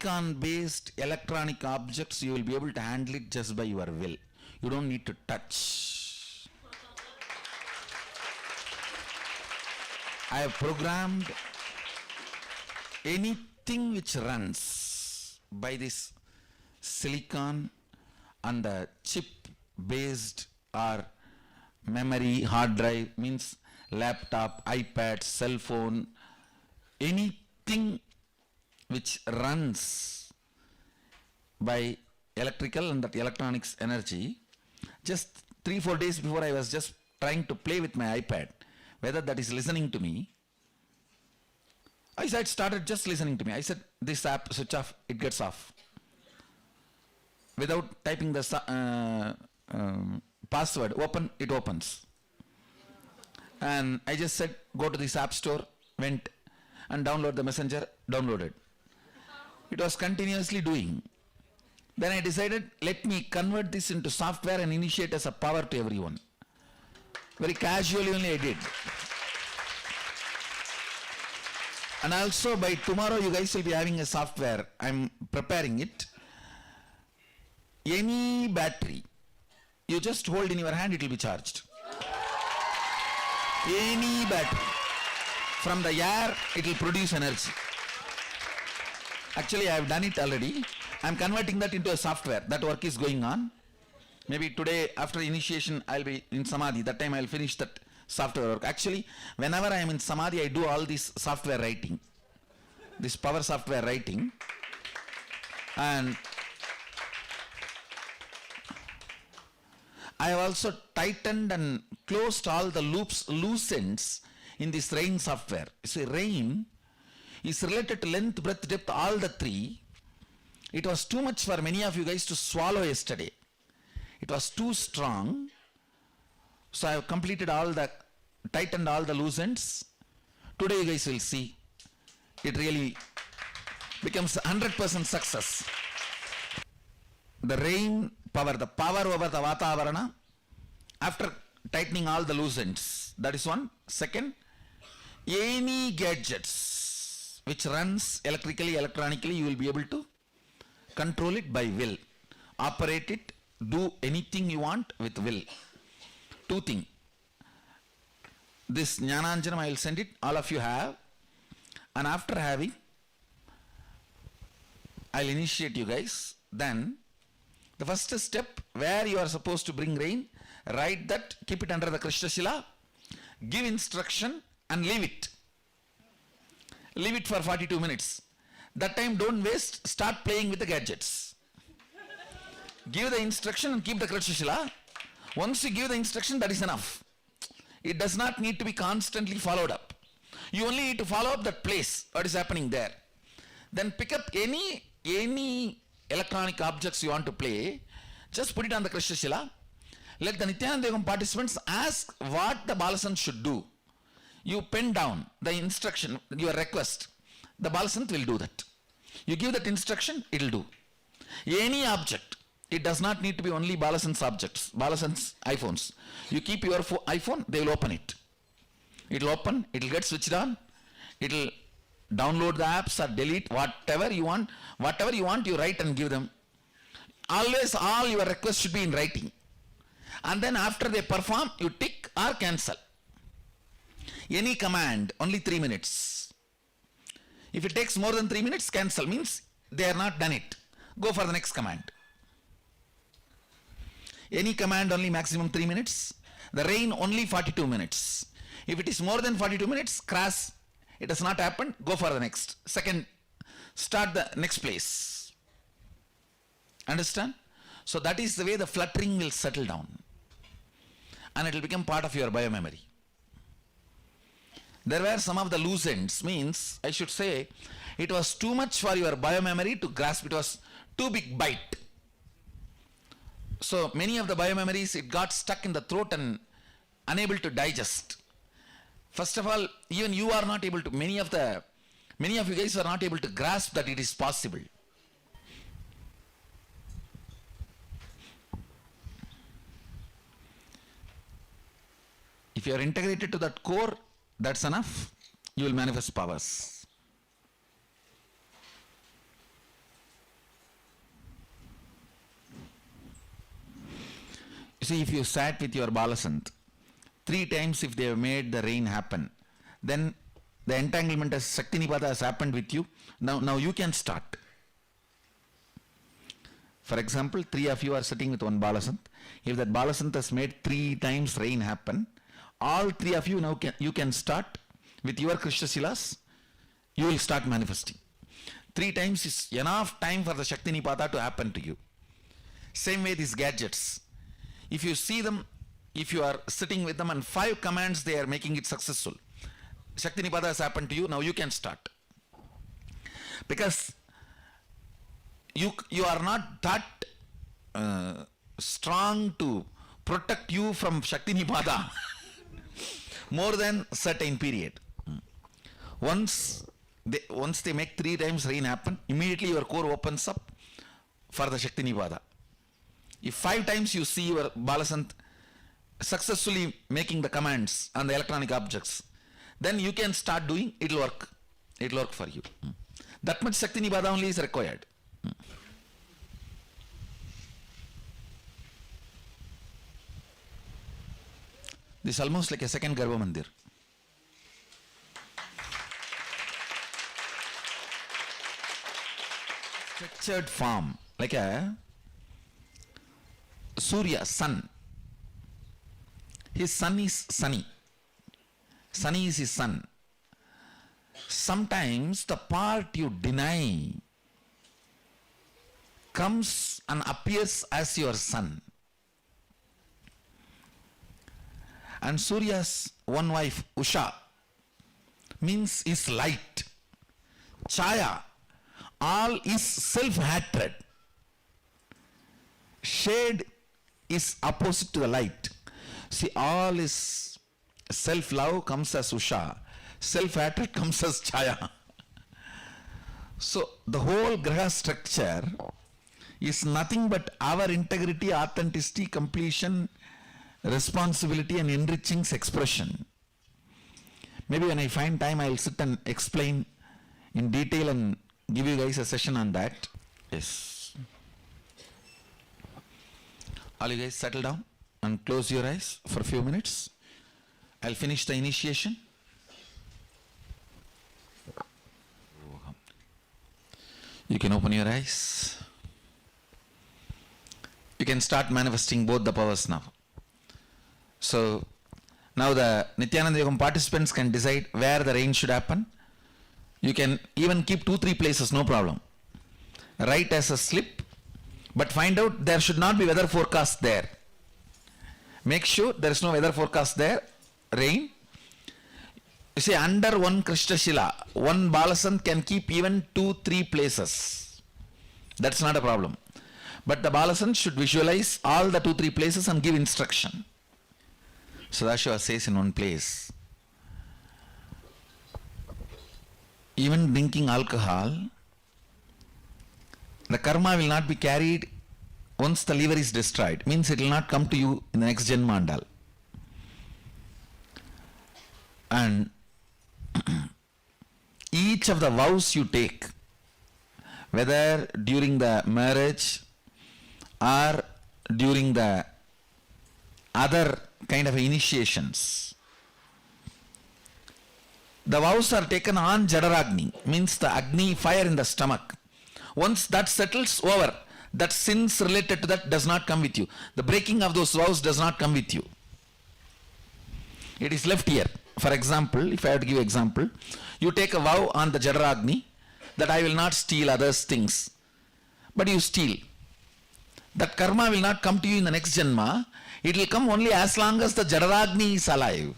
silicon based electronic objects, you will be able to handle it just by your will. You don't need to touch. I have programmed anything which runs by this silicon and the chip based or memory, hard drive, means laptop, iPad, cell phone, anything which runs by electrical and that electronics energy. Just 3-4 days before, I was just trying to play with my iPad, whether that is listening to me. I said, started just listening to me. I said, this app, switch off, it gets off. Without typing the password, open, it opens. And I just said, go to this app store, went and download the messenger, downloaded. It was continuously doing. Then I decided, let me convert this into software and initiate as a power to everyone. Very casually only I did. And also by tomorrow you guys will be having a software. I'm preparing it. Any battery, you just hold in your hand, it will be charged. Any battery. From the air, it will produce energy. Actually, I have done it already. I am converting that into a software. That work is going on. Maybe today, after initiation, I will be in Samadhi. That time I will finish that software work. Actually, whenever I am in Samadhi, I do all this software writing. This power software writing. And I have also tightened and closed all the loops, loose ends in this rain software. You see, rain is related to length, breadth, depth, all the three. It was too much for many of you guys to swallow yesterday. It was too strong. So I have completed all the, tightened all the loose ends. Today you guys will see. It really becomes 100% success. The rain power, the power over the Vatavarana, after tightening all the loose ends. That is one. Second, any gadgets which runs electrically, electronically, you will be able to control it by will. Operate it, do anything you want with will. Two things. This Jnananjanam, I will send it, all of you have. And after having, I will initiate you guys. Then, the first step, where you are supposed to bring rain, write that, keep it under the Krishna Shila, give instruction and leave it. Leave it for 42 minutes. That time don't waste, start playing with the gadgets. Give the instruction and keep the Krishna Shila. Once you give the instruction, that is enough. It does not need to be constantly followed up. You only need to follow up that place, what is happening there. Then pick up any electronic objects you want to play, just put it on the Krishna Shila. Let the Nityananda Yogam participants ask what the Balasant should do. You pen down the instruction, your request. The Balasant will do that. You give that instruction, it will do. Any object. It does not need to be only Balasant's objects, Balasant's iPhones. You keep your iPhone, they will open it. It will open, it will get switched on, it will download the apps or delete whatever you want. Whatever you want, you write and give them. Always all your requests should be in writing. And then after they perform, you tick or cancel. Any command, only 3 minutes. If it takes more than 3 minutes, cancel, means they are not done it. Go for the next command. Any command only maximum 3 minutes. The rain only 42 minutes. If it is more than 42 minutes, crash. It has not happened, go for the next. Second, start the next place. Understand? So that is the way the fluttering will settle down. And it will become part of your biomemory. There were some of the loose ends, means, I should say, it was too much for your biomemory to grasp. It was too big bite. So many of the biomemories, it got stuck in the throat and unable to digest. First of all, even you are not able to, many of you guys are not able to grasp that it is possible. If you are integrated to that core, that's enough. You will manifest powers. See, if you sat with your Balasant, 3 times if they have made the rain happen, then the entanglement as Shaktinipada has happened with you. Now you can start. For example, 3 of you are sitting with one Balasant. If that Balasant has made 3 times rain happen, all 3 of you now you can start with your Krishna Shilas. You will start manifesting. 3 times is enough time for the Shaktinipada to happen to you. Same way these gadgets. If you see them, if you are sitting with them and 5 commands they are making it successful, Shaktinipada has happened to you, now you can start. Because you are not that strong to protect you from Shaktinipada more than certain period. Once they make 3 times rain happen, immediately your core opens up for the Shaktinipada. If 5 times you see your Balasant successfully making the commands on the electronic objects, then you can start doing, it will work. It will work for you. That much Shaktinipada only is required. This is almost like a second Garbha Mandir. Structured form, like a Surya, sun. His sun is sunny. Sunny is his sun. Sometimes the part you deny comes and appears as your sun. And Surya's one wife, Usha, means is light. Chaya, all is self-hatred. Shade is opposite to the light. See, all is self-love comes as Usha. Self-hatred comes as Chaya. So, the whole Graha structure is nothing but our integrity, authenticity, completion, responsibility and enriching expression. Maybe when I find time, I will sit and explain in detail and give you guys a session on that. Yes. All you guys settle down and close your eyes for a few minutes. I'll finish the initiation. You can open your eyes. You can start manifesting both the powers now. So, now the Nityananda Yogam participants can decide where the rain should happen. You can even keep 2-3 places, no problem. Write as a slip, but find out there should not be weather forecast there. Make sure there is no weather forecast there, rain. You see, under one Krishna Shila, one Balasant can keep even 2-3 places. That's not a problem. But the Balasant should visualize all the 2-3 places and give instruction. Sadashiva says in one place, even drinking alcohol, the karma will not be carried once the liver is destroyed. Means it will not come to you in the next Janmandal. And each of the vows you take, whether during the marriage or during the other kind of initiations, the vows are taken on Jadaragni, means the Agni, fire in the stomach. Once that settles over, that sins related to that does not come with you. The breaking of those vows does not come with you. It is left here. For example, if I have to give an example, you take a vow on the Jadaragni that I will not steal others' things, but you steal. That karma will not come to you in the next Janma. It will come only as long as the Jadaragni is alive.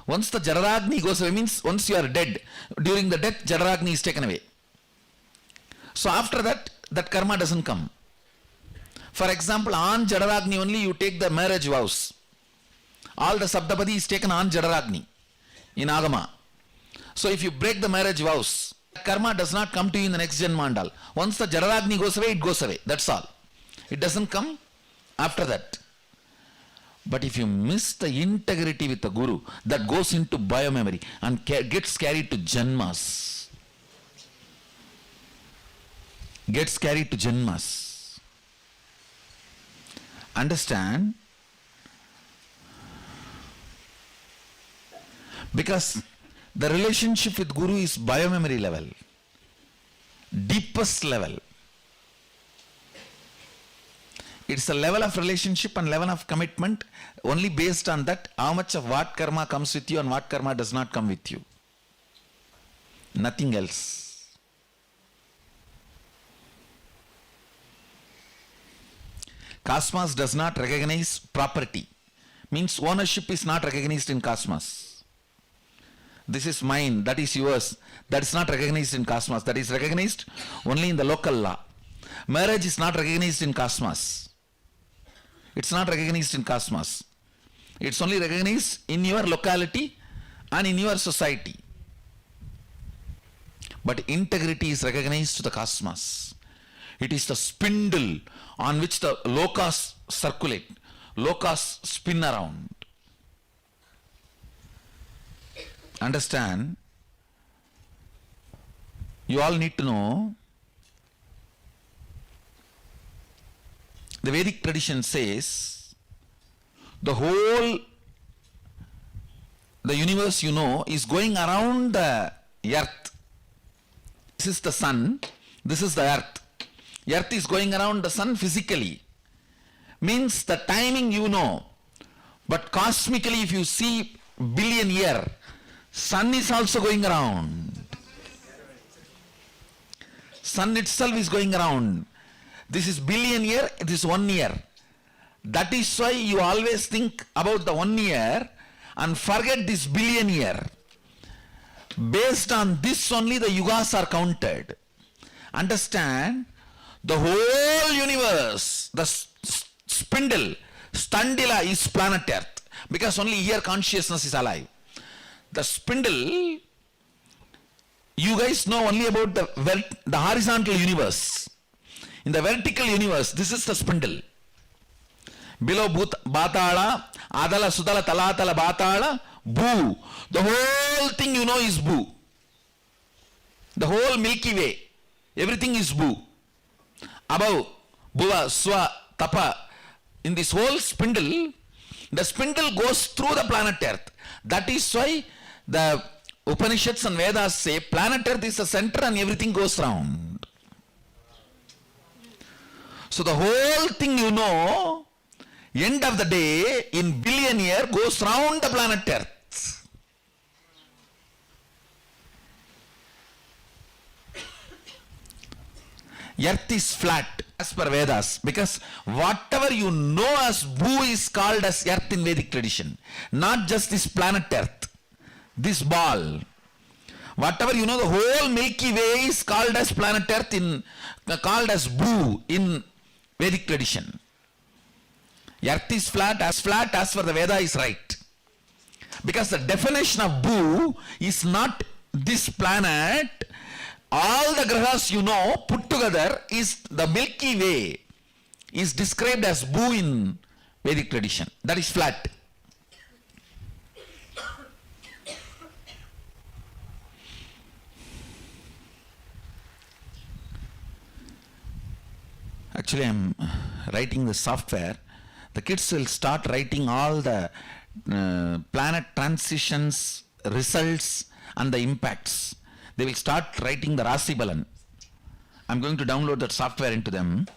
Once the Jadaragni goes away, means once you are dead, during the death, Jadaragni is taken away. So after that, that karma doesn't come. For example, on Jadaragni only you take the marriage vows. All the Saptapadi is taken on Jadaragni in Agama. So if you break the marriage vows, karma does not come to you in the next Janmandal. Once the Jadaragni goes away, it goes away. That's all. It doesn't come after that. But if you miss the integrity with the Guru, that goes into biomemory and gets carried to Janmas. Gets carried to Janmas. Understand, Because the relationship with Guru is biomemory level, deepest level. It's a level of relationship and level of commitment only based on that, how much of what karma comes with you and what karma does not come with you. Nothing else. Cosmos does not recognize property. Means ownership is not recognized in cosmos. This is mine, that is yours. That is not recognized in cosmos. That is recognized only in the local law. Marriage is not recognized in cosmos. It's not recognized in cosmos. It's only recognized in your locality and in your society. But integrity is recognized to the cosmos. It is the spindle on which the lokas circulate, lokas spin around. Understand? You all need to know, the Vedic tradition says the whole, the universe you know is going around the earth. This is the sun, this is the earth. Earth is going around the sun physically. Means the timing you know. But cosmically if you see billion year, sun is also going around. Sun itself is going around. This is billion year, this is 1 year. That is why you always think about the 1 year and forget this billion year. Based on this only the yugas are counted. Understand, the whole universe, the spindle, Standila is planet Earth. Because only here consciousness is alive. The spindle, you guys know only about the horizontal universe. In the vertical universe, this is the spindle. Below Batala, Adala, Sudala, Talatala, Batala, Bhu. The whole thing you know is Bhu. The whole Milky Way, everything is Bhu. Above, Bhuva, Swa, Tapa. In this whole spindle, the spindle goes through the planet Earth. That is why the Upanishads and Vedas say planet Earth is the center and everything goes round. So the whole thing you know, end of the day, in billion year, goes round the planet Earth. Earth is flat as per Vedas, because whatever you know as Bhu is called as Earth in Vedic tradition. Not just this planet Earth, this ball. Whatever you know, the whole Milky Way is called as planet Earth, called as Bhu in Vedic tradition. Earth is flat as for the Veda is right. Because the definition of Bhu is not this planet. All the grahas you know put together is the Milky Way is described as Bhu in Vedic tradition. That is flat. Actually, I am writing the software. The kids will start writing all the planet transitions, results and the impacts. They will start writing the Rasi Balan. I'm going to download that software into them.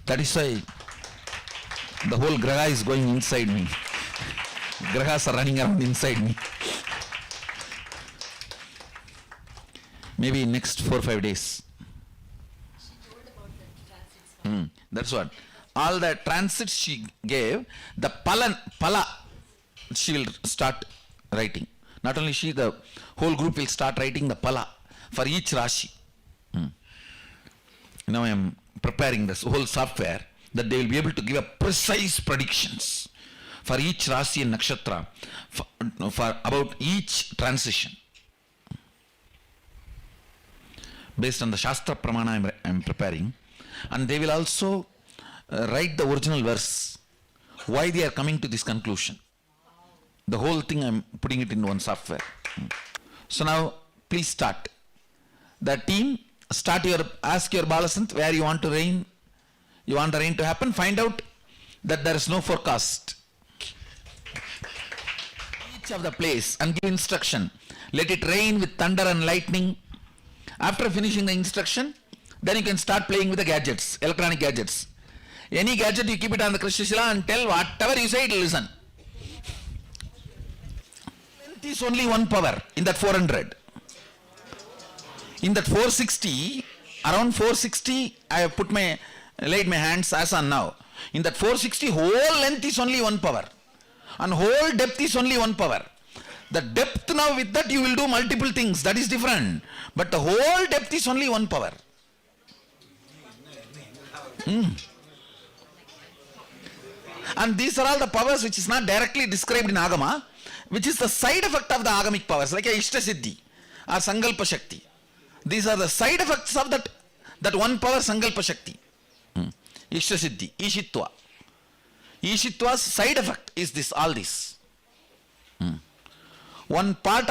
That is why the whole graha is going inside me. Grahas are running around inside me. Maybe next 4 or 5 days. That's what. All the transits she gave, the pala, she will start writing. Not only she, the whole group will start writing the pala for each Rashi. Now I am preparing this whole software that they will be able to give a precise predictions for each Rashi and Nakshatra for about each transition. Based on the Shastra Pramana I am preparing. And they will also write the original verse, why they are coming to this conclusion. The whole thing I am putting it in one software. So now please start. The team, ask your Balasant where you want to rain. You want the rain to happen. Find out that there is no forecast. each of the place and give instruction. Let it rain with thunder and lightning. After finishing the instruction, then you can start playing with the gadgets, electronic gadgets. Any gadget you keep it on the Krishna Shila and tell whatever you say, it will listen. Length is only one power in that 400. In that 460, around 460, I have laid my hands as on now. In that 460, whole length is only one power. And whole depth is only one power. The depth now, with that you will do multiple things, that is different. But the whole depth is only one power. And these are all the powers which is not directly described in Agama, which is the side effect of the Agamic powers, like a Ishtasiddhi or Sankalpa Shakti. These are the side effects of that one power, Sankalpa Shakti. Ishtasiddhi, Ishitva. Ishitva's side effect is this, all this. One part of